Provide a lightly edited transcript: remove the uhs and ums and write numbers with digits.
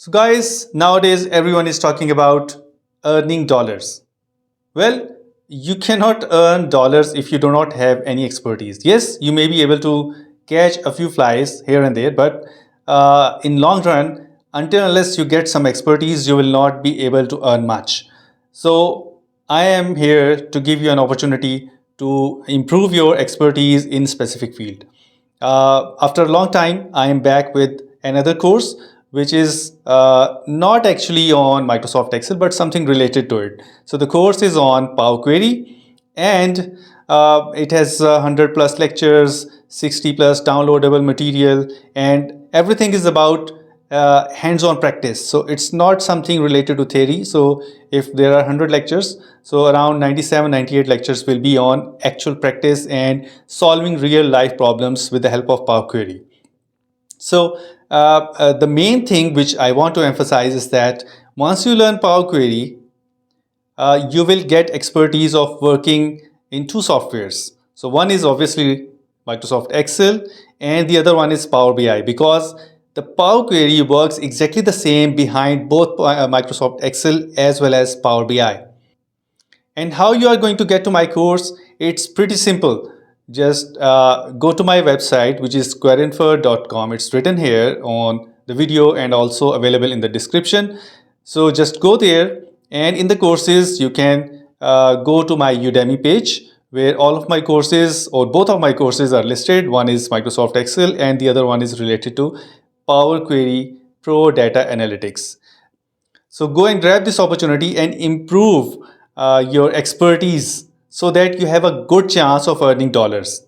So guys, nowadays everyone is talking about earning dollars. Well, you cannot earn dollars if you do not have any expertise. Yes, you may be able to catch a few flies here and there, but in long run, until unless you get some expertise, you will not be able to earn much. So I am here to give you an opportunity to improve your expertise in specific field. After a long time, I am back with another course which is not actually on Microsoft Excel, but something related to it. So the course is on Power Query, and it has 100 plus lectures, 60 plus downloadable material, and everything is about hands-on practice. So it's not something related to theory. So if there are 100 lectures, so around 97, 98 lectures will be on actual practice and solving real life problems with the help of Power Query. So the main thing which I want to emphasize is that once you learn Power Query, you will get expertise of working in two softwares. So one is obviously Microsoft Excel and the other one is Power BI, because the Power Query works exactly the same behind both Microsoft Excel as well as Power BI. And how you are going to get to my course? It's pretty simple. Just go to my website, which is squareinfer.com. It's written here on the video and also available in the description. So just go there, and in the courses, you can go to my Udemy page where all of my courses, or both of my courses, are listed. One is Microsoft Excel and the other one is related to Power Query Pro Data Analytics. So go and grab this opportunity and improve your expertise so that you have a good chance of earning dollars.